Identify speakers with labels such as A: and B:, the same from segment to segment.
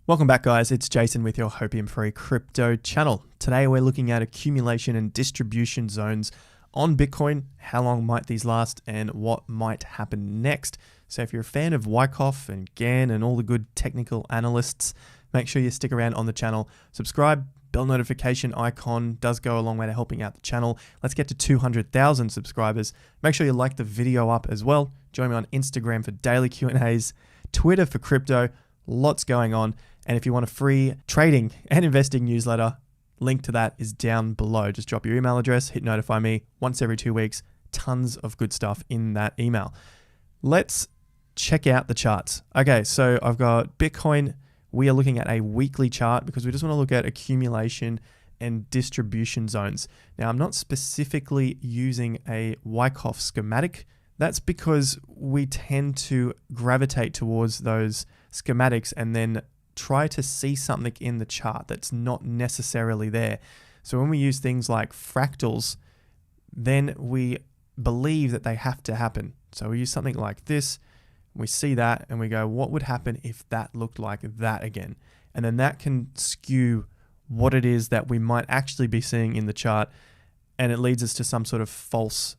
A: Welcome back, guys. It's Jason with your Hopium Free Crypto channel. Today we're looking at accumulation and distribution zones on Bitcoin. How long might these last and what might happen next? So if you're a fan of Wyckoff and Gann and all the good technical analysts, make sure you stick around on the channel. Subscribe, bell notification icon does go a long way to helping out the channel. Let's get to 200,000 subscribers. Make sure you like the video up as well. Join me on Instagram for daily Q&As, Twitter for crypto, lots going on. And if you want a free trading and investing newsletter, link to that is down below. Just drop your email address, hit notify me once every 2 weeks. Tons of good stuff in that email. Let's check out the charts. Okay, so I've got Bitcoin. We are looking at a weekly chart because we just want to look at accumulation and distribution zones. Now, I'm not specifically using a Wyckoff schematic. That's because we tend to gravitate towards those schematics and then try to see something in the chart that's not necessarily there. So when we use things like fractals, then we believe that they have to happen. So we use something like this, we see that and we go, what would happen if that looked like that again? And then that can skew what it is that we might actually be seeing in the chart, and it leads us to some sort of false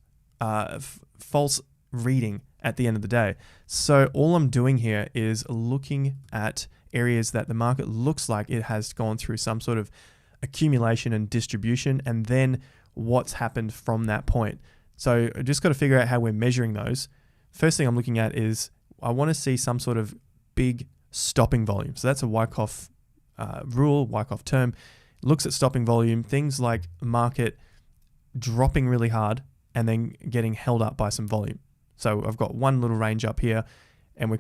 A: reading at the end of the day. So all I'm doing here is looking at areas that the market looks like it has gone through some sort of accumulation and distribution, and then what's happened from that point. So I just got to figure out how we're measuring those. First thing I'm looking at is I want to see some sort of big stopping volume. So that's a Wyckoff rule, Wyckoff term. It looks at stopping volume, things like market dropping really hard and then getting held up by some volume. So I've got one little range up here, and we're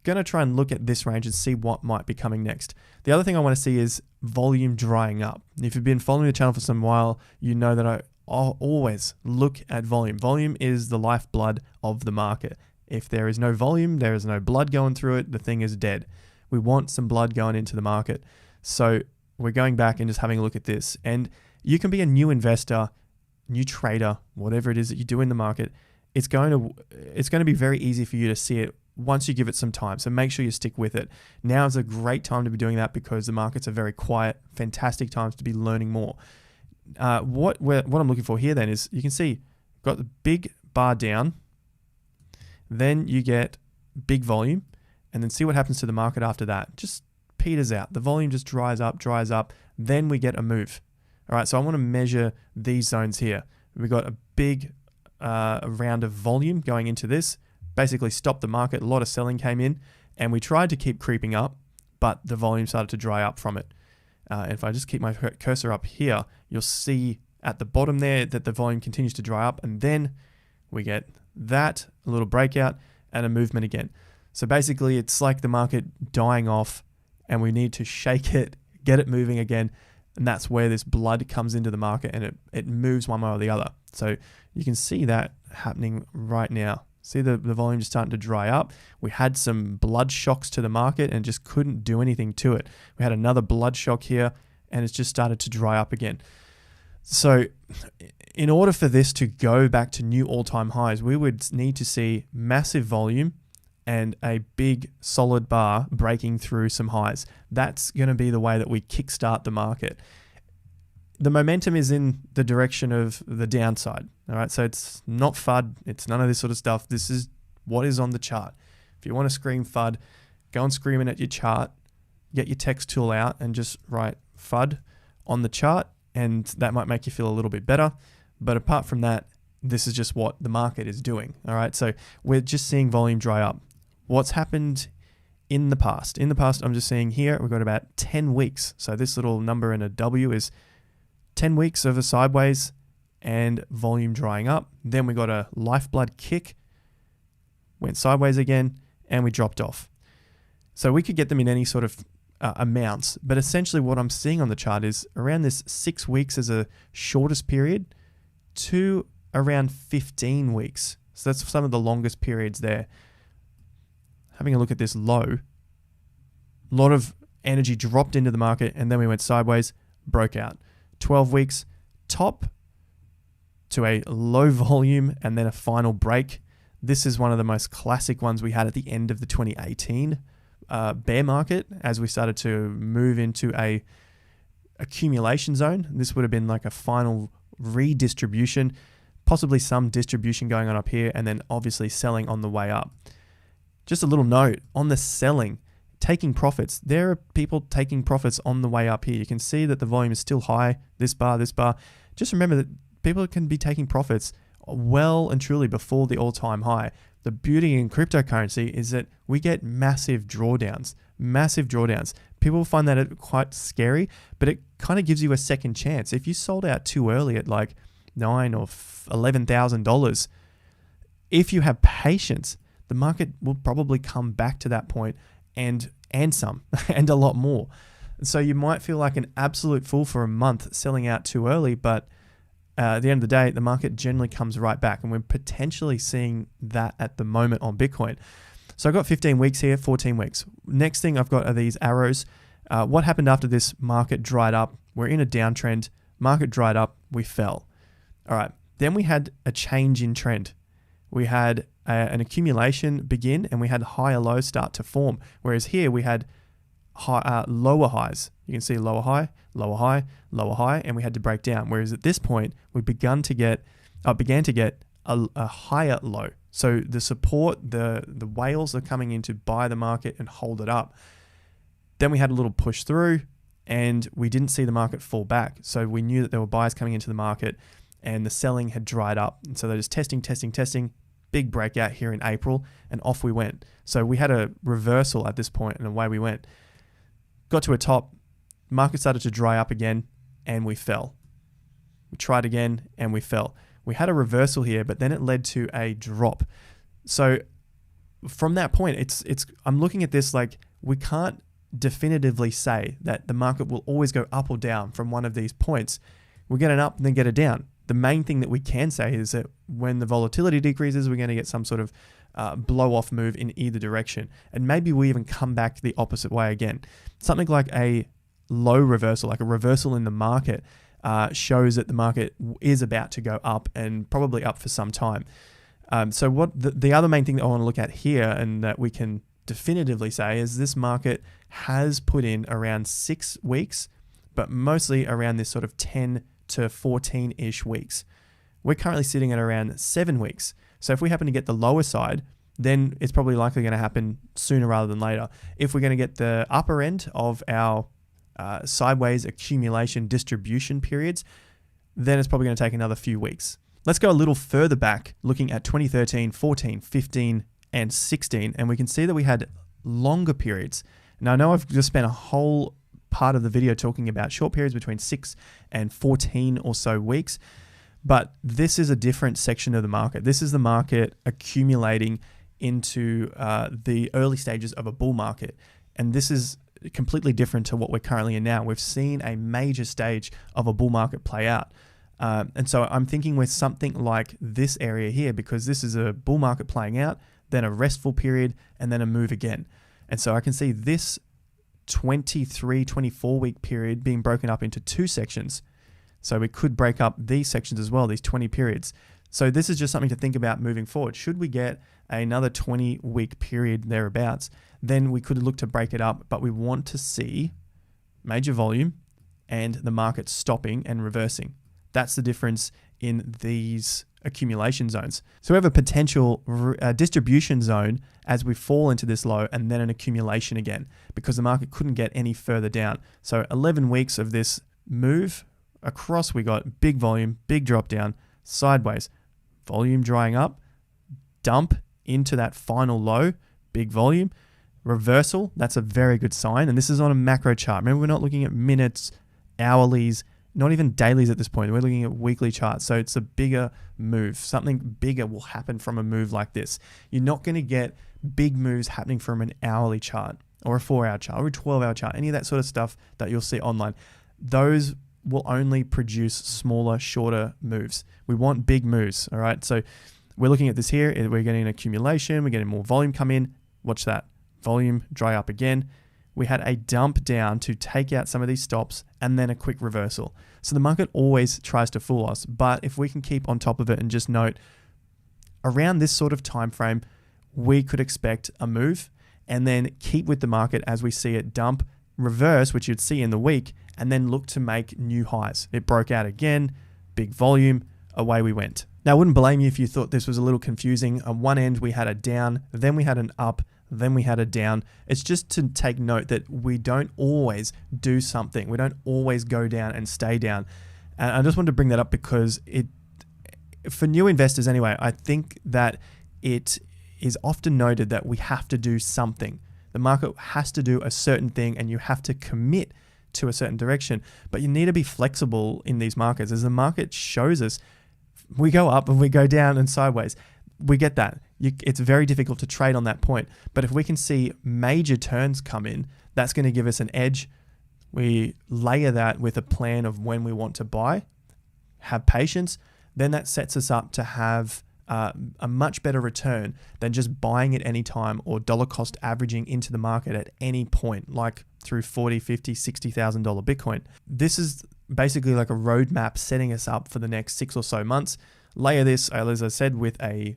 A: going to try and look at this range and see what might be coming next. The other thing I want to see is volume drying up. If you've been following the channel for some while, you know that I always look at volume. Volume is the lifeblood of the market. If there is no volume, there is no blood going through it, the thing is dead. We want some blood going into the market. So we're going back and just having a look at this. And you can be a new investor, new trader, whatever it is that you do in the market. It's going to be very easy for you to see it once you give it some time. So make sure you stick with it. Now is a great time to be doing that because the markets are very quiet. Fantastic times to be learning more. What I'm looking for here then is you can see got the big bar down, then you get big volume, and then see what happens to the market after that. Just peters out. The volume just dries up, then we get a move. All right, so I want to measure these zones here. We've got a big round of volume going into this. Basically stopped the market. A lot of selling came in, and we tried to keep creeping up, but the volume started to dry up from it. And if I just keep my cursor up here, you'll see at the bottom there that the volume continues to dry up, and then we get that, a little breakout, and a movement again. So basically, it's like the market dying off, and we need to shake it, get it moving again, and that's where this blood comes into the market, and it moves one way or the other. So you can see that happening right now. See the volume just starting to dry up. We had some blood shocks to the market and just couldn't do anything to it. We had another blood shock here, and it's just started to dry up again. So in order for this to go back to new all-time highs, we would need to see massive volume and a big solid bar breaking through some highs. That's going to be the way that we kickstart the market. The momentum is in the direction of the downside. All right, so it's not FUD. It's none of this sort of stuff. This is what is on the chart. If you want to scream FUD, go and scream it at your chart. Get your text tool out and just write FUD on the chart, and that might make you feel a little bit better. But apart from that, this is just what the market is doing. All right, so we're just seeing volume dry up. What's happened in the past? In the past, I'm just seeing here, we've got about 10 weeks. So this little number in a W is 10 weeks of a sideways and volume drying up. Then we got a lifeblood kick, went sideways again, and we dropped off. So we could get them in any sort of amounts, but essentially what I'm seeing on the chart is around this 6 weeks as a shortest period to around 15 weeks. So that's some of the longest periods there. Having a look at this low, a lot of energy dropped into the market, and then we went sideways, broke out. 12 weeks, top to a low volume, and then a final break. This is one of the most classic ones we had at the end of the 2018 bear market as we started to move into a accumulation zone. This would have been like a final redistribution, possibly some distribution going on up here, and then obviously selling on the way up. Just a little note on the selling, taking profits. There are people taking profits on the way up here. You can see that the volume is still high, this bar. Just remember that people can be taking profits well and truly before the all-time high. The beauty in cryptocurrency is that we get massive drawdowns. People find that quite scary, but it kind of gives you a second chance. If you sold out too early at like $9,000 or $11,000, if you have patience, the market will probably come back to that point and some and a lot more. So you might feel like an absolute fool for a month selling out too early, but at the end of the day, the market generally comes right back, and we're potentially seeing that at the moment on Bitcoin. So I've got 15 weeks here, 14 weeks. Next thing I've got are these arrows. What happened after this market dried up? We're in a downtrend. Market dried up. We fell. All right. Then we had a change in trend. We had an accumulation begin, and we had higher lows start to form. Whereas here we had lower highs. You can see lower high, lower high, lower high, and we had to break down. Whereas at this point, we began to get a higher low. So the support, the whales are coming in to buy the market and hold it up. Then we had a little push through, and we didn't see the market fall back. So we knew that there were buyers coming into the market, and the selling had dried up. And so they're just testing. Big breakout here in April, and off we went. So we had a reversal at this point, and away we went. Got to a top, market started to dry up again, and we fell. We tried again, and we fell. We had a reversal here, but then it led to a drop. So from that point, I'm looking at this like we can't definitively say that the market will always go up or down from one of these points. We get an up and then get a down. The main thing that we can say is that when the volatility decreases, we're going to get some sort of blow-off move in either direction. And maybe we even come back the opposite way again. Something like a low reversal, like a reversal in the market, shows that the market is about to go up, and probably up for some time. So what the other main thing that I want to look at here, and that we can definitively say, is this market has put in around 6 weeks, but mostly around this sort of 10 to 14-ish weeks. We're currently sitting at around 7 weeks. So if we happen to get the lower side, then it's probably likely going to happen sooner rather than later. If we're going to get the upper end of our sideways accumulation distribution periods, then it's probably going to take another few weeks. Let's go a little further back, looking at 2013, 14, 15, and 16, and we can see that we had longer periods. Now, I know I've just spent a whole part of the video talking about short periods between 6 and 14 or so weeks, but this is a different section of the market. This is the market accumulating into the early stages of a bull market, and this is completely different to what we're currently in now. We've seen a major stage of a bull market play out. And so I'm thinking with something like this area here, because this is a bull market playing out, then a restful period, and then a move again. And so I can see this 23, 24 week period being broken up into 2 sections. So we could break up these sections as well, these 20 periods. So this is just something to think about moving forward. Should we get another 20 week period thereabouts, then we could look to break it up, but we want to see major volume and the market stopping and reversing. That's the difference in these accumulation zones. So we have a potential distribution zone as we fall into this low, and then an accumulation again, because the market couldn't get any further down. So 11 weeks of this move across, we got big volume, big drop down, sideways, volume drying up, dump into that final low, big volume, reversal. That's a very good sign. And this is on a macro chart. Remember, we're not looking at minutes, hourlies, not even dailies at this point. We're looking at weekly charts. So it's a bigger move. Something bigger will happen from a move like this. You're not going to get big moves happening from an hourly chart or a 4-hour chart or a 12-hour chart, any of that sort of stuff that you'll see online. Those will only produce smaller, shorter moves. We want big moves, all right? So we're looking at this here. We're getting an accumulation. We're getting more volume come in. Watch that. Volume dry up again. We had a dump down to take out some of these stops, and then a quick reversal. So the market always tries to fool us, but if we can keep on top of it and just note around this sort of time frame, we could expect a move, and then keep with the market as we see it dump, reverse, which you'd see in the week, and then look to make new highs. It broke out again, big volume, away we went. Now, I wouldn't blame you if you thought this was a little confusing. On one end, we had a down, then we had an up, then we had a down. It's just to take note that we don't always do something. We don't always go down and stay down. And I just wanted to bring that up because for new investors anyway, I think that it is often noted that we have to do something. The market has to do a certain thing and you have to commit to a certain direction. But you need to be flexible in these markets. As the market shows us, we go up and we go down and sideways. We get that. It's very difficult to trade on that point. But if we can see major turns come in, that's going to give us an edge. We layer that with a plan of when we want to buy, have patience, then that sets us up to have a much better return than just buying at any time or dollar cost averaging into the market at any point, like through $40,000, $50,000, $60,000 Bitcoin. This is basically like a roadmap setting us up for the next 6 or so months. Layer this, as I said, with a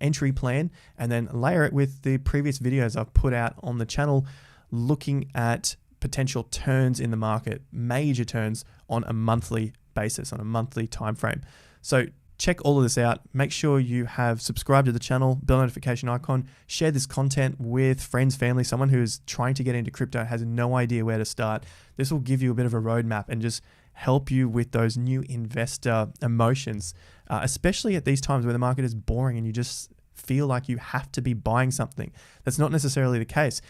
A: entry plan, and then layer it with the previous videos I've put out on the channel looking at potential turns in the market, major turns on a monthly basis, on a monthly time frame. So check all of this out. Make sure you have subscribed to the channel, bell notification icon, share this content with friends, family, someone who is trying to get into crypto, has no idea where to start. This will give you a bit of a roadmap and just help you with those new investor emotions, especially at these times where the market is boring and you just feel like you have to be buying something. That's not necessarily the case.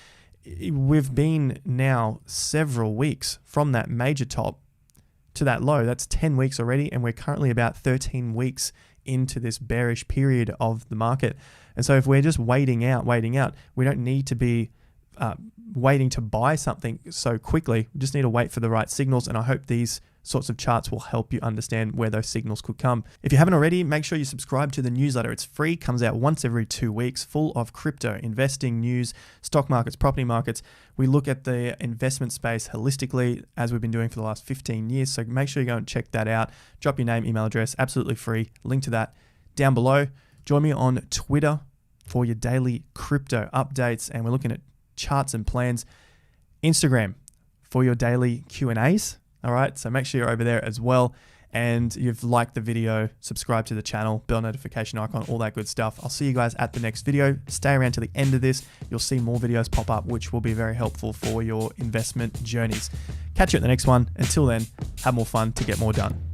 A: We've been now several weeks from that major top to that low. That's 10 weeks already, and we're currently about 13 weeks into this bearish period of the market. And so if we're just waiting out, we don't need to be waiting to buy something so quickly. We just need to wait for the right signals, and I hope these sorts of charts will help you understand where those signals could come. If you haven't already, make sure you subscribe to the newsletter. It's free, comes out once every 2 weeks, full of crypto, investing news, stock markets, property markets. We look at the investment space holistically, as we've been doing for the last 15 years. So make sure you go and check that out. Drop your name, email address, absolutely free. Link to that down below. Join me on Twitter for your daily crypto updates, and we're looking at charts and plans. Instagram for your daily Q&As. All right, so make sure you're over there as well. And you've liked the video, subscribe to the channel, bell notification icon, all that good stuff. I'll see you guys at the next video. Stay around to the end of this. You'll see more videos pop up, which will be very helpful for your investment journeys. Catch you at the next one. Until then, have more fun to get more done.